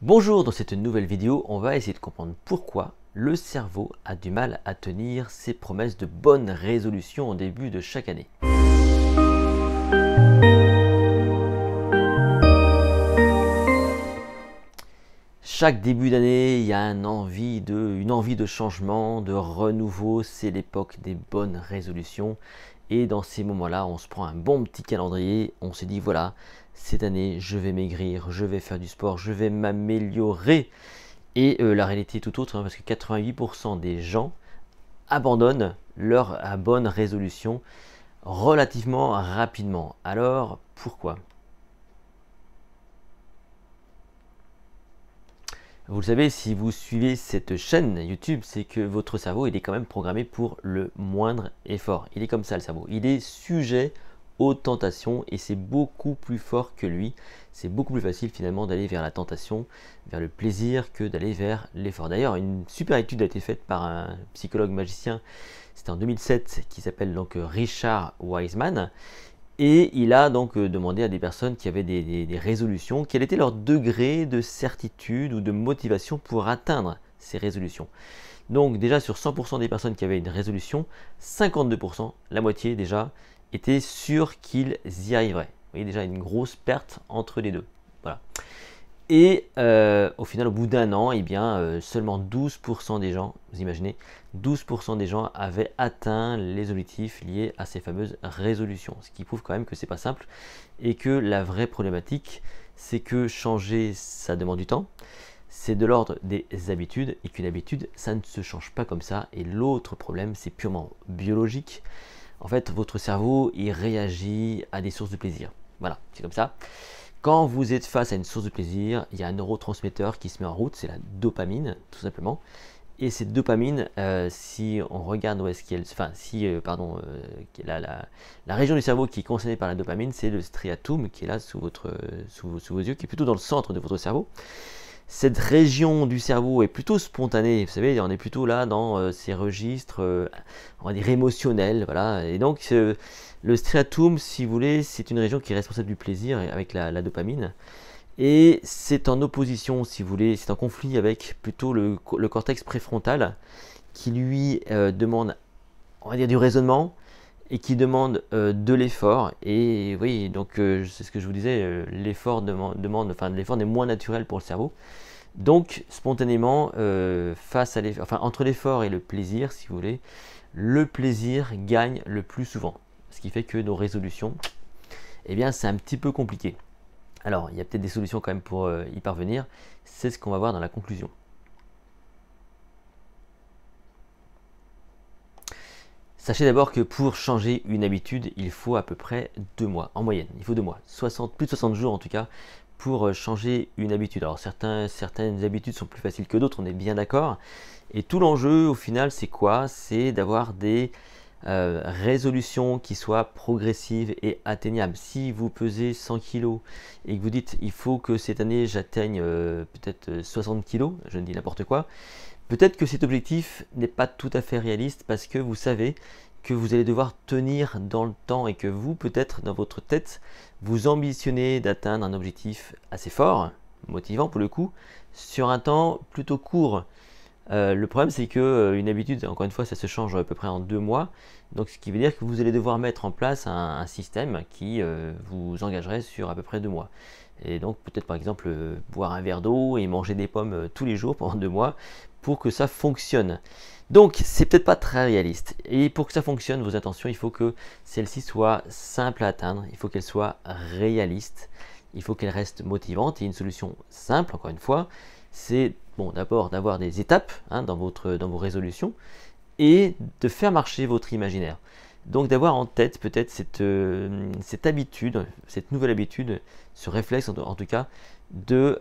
Bonjour, dans cette nouvelle vidéo, on va essayer de comprendre pourquoi le cerveau a du mal à tenir ses promesses de bonnes résolutions au début de chaque année. Chaque début d'année, il y a une envie de changement, de renouveau, c'est l'époque des bonnes résolutions. Et dans ces moments-là, on se prend un bon petit calendrier, on se dit voilà, cette année, je vais maigrir, je vais faire du sport, je vais m'améliorer. Et la réalité est tout autre, parce que 88% des gens abandonnent leur bonne résolution relativement rapidement. Alors, pourquoi? Vous le savez, si vous suivez cette chaîne YouTube, c'est que votre cerveau, il est quand même programmé pour le moindre effort. Il est comme ça, le cerveau. Il est sujet aux tentations et c'est beaucoup plus fort que lui. C'est beaucoup plus facile finalement d'aller vers la tentation, vers le plaisir que d'aller vers l'effort. D'ailleurs, une super étude a été faite par un psychologue magicien, c'était en 2007, qui s'appelle donc Richard Wiseman. Et il a donc demandé à des personnes qui avaient des résolutions, quel était leur degré de certitude ou de motivation pour atteindre ces résolutions. Donc déjà sur 100% des personnes qui avaient une résolution, 52%, la moitié déjà, étaient sûrs qu'ils y arriveraient. Vous voyez déjà une grosse perte entre les deux. Voilà. Et au final, au bout d'un an, eh bien, seulement 12% des gens, vous imaginez, 12% des gens avaient atteint les objectifs liés à ces fameuses résolutions. Ce qui prouve quand même que c'est pas simple et que la vraie problématique, c'est que changer, ça demande du temps. C'est de l'ordre des habitudes et qu'une habitude, ça ne se change pas comme ça. Et l'autre problème, c'est purement biologique. En fait, votre cerveau, il réagit à des sources de plaisir. Voilà, c'est comme ça. Quand vous êtes face à une source de plaisir, il y a un neurotransmetteur qui se met en route, c'est la dopamine, tout simplement. Et cette dopamine, si on regarde où est-ce qu'elle, enfin, si, la région du cerveau qui est concernée par la dopamine, c'est le striatum qui est là sous vos yeux, qui est plutôt dans le centre de votre cerveau. Cette région du cerveau est plutôt spontanée, vous savez, on est plutôt là dans ces registres, on va dire émotionnels, voilà. Et donc le striatum, si vous voulez, c'est une région qui est responsable du plaisir avec la dopamine. Et c'est en opposition, si vous voulez, c'est en conflit avec plutôt le cortex préfrontal qui lui demande, on va dire, du raisonnement et qui demande de l'effort. Et oui, donc c'est ce que je vous disais, l'effort l'effort n'est moins naturel pour le cerveau. Donc spontanément, entre l'effort et le plaisir, si vous voulez, le plaisir gagne le plus souvent. Ce qui fait que nos résolutions, eh bien, c'est un petit peu compliqué. Alors, il y a peut-être des solutions quand même pour y parvenir. C'est ce qu'on va voir dans la conclusion. Sachez d'abord que pour changer une habitude, il faut à peu près 2 mois, en moyenne. Il faut 2 mois, plus de 60 jours en tout cas, pour changer une habitude. Alors certaines habitudes sont plus faciles que d'autres, on est bien d'accord. Et tout l'enjeu au final, c'est quoi? C'est d'avoir des résolutions qui soient progressives et atteignables. Si vous pesez 100 kg et que vous dites il faut que cette année j'atteigne peut-être 60 kg, je ne dis n'importe quoi, peut-être que cet objectif n'est pas tout à fait réaliste parce que vous savez que vous allez devoir tenir dans le temps et que vous, peut-être dans votre tête, vous ambitionnez d'atteindre un objectif assez fort, motivant pour le coup, sur un temps plutôt court. Le problème, c'est que une habitude, encore une fois, ça se change à peu près en 2 mois. Donc, ce qui veut dire que vous allez devoir mettre en place un système qui vous engagerait sur à peu près 2 mois. Et donc, peut-être par exemple, boire un verre d'eau et manger des pommes tous les jours pendant 2 mois pour que ça fonctionne. Donc, c'est peut-être pas très réaliste. Et pour que ça fonctionne, vos intentions, il faut que celles-ci soient simples à atteindre. Il faut qu'elles soient réalistes. Il faut qu'elles restent motivantes. Et une solution simple, encore une fois, c'est bon, d'abord d'avoir des étapes dans vos résolutions et de faire marcher votre imaginaire. Donc d'avoir en tête peut-être cette habitude, cette nouvelle habitude, ce réflexe en tout cas, de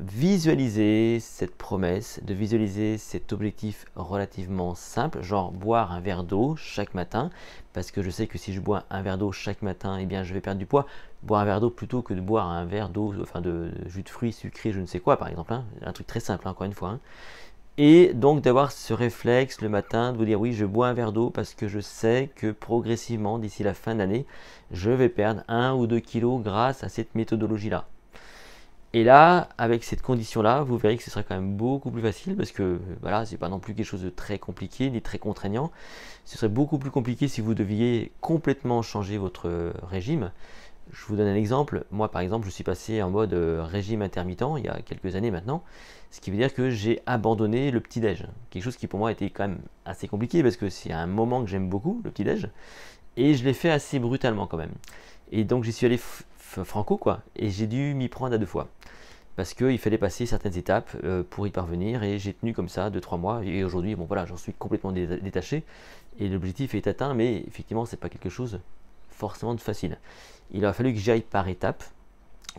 visualiser cette promesse, de visualiser cet objectif relativement simple, genre boire un verre d'eau chaque matin, parce que je sais que si je bois un verre d'eau chaque matin, eh bien je vais perdre du poids. Boire un verre d'eau plutôt que de boire un verre d'eau, enfin de jus de fruits sucré, je ne sais quoi par exemple, un truc très simple encore une fois. Et donc d'avoir ce réflexe le matin, de vous dire oui, je bois un verre d'eau parce que je sais que progressivement, d'ici la fin de l'année, je vais perdre 1 ou 2 kilos grâce à cette méthodologie-là. Et là, avec cette condition-là, vous verrez que ce sera quand même beaucoup plus facile parce que voilà, c'est pas non plus quelque chose de très compliqué ni très contraignant. Ce serait beaucoup plus compliqué si vous deviez complètement changer votre régime. Je vous donne un exemple. Moi, par exemple, je suis passé en mode régime intermittent il y a quelques années maintenant, ce qui veut dire que j'ai abandonné le petit-déj. Quelque chose qui pour moi était quand même assez compliqué parce que c'est un moment que j'aime beaucoup, le petit-déj, et je l'ai fait assez brutalement quand même. Et donc j'y suis allé franco quoi, et j'ai dû m'y prendre à deux fois parce qu'il fallait passer certaines étapes pour y parvenir, et j'ai tenu comme ça 2-3 mois, et aujourd'hui bon voilà, j'en suis complètement détaché et l'objectif est atteint, mais effectivement c'est pas quelque chose forcément de facile. Il a fallu que j'aille par étapes,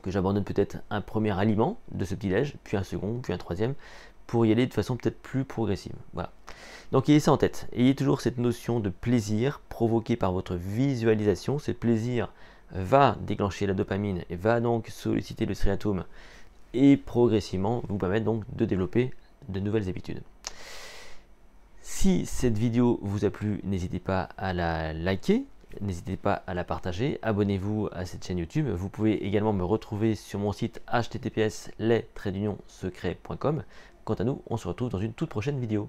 que j'abandonne peut-être un premier aliment de ce petit déj, puis un second, puis un troisième, pour y aller de façon peut-être plus progressive. Voilà. Donc ayez ça en tête, ayez toujours cette notion de plaisir provoqué par votre visualisation. Ce plaisir va déclencher la dopamine et va donc solliciter le striatum et progressivement vous permettre donc de développer de nouvelles habitudes. Si cette vidéo vous a plu, n'hésitez pas à la liker, n'hésitez pas à la partager, abonnez-vous à cette chaîne YouTube. Vous pouvez également me retrouver sur mon site https://les-secrets.com. Quant à nous, on se retrouve dans une toute prochaine vidéo.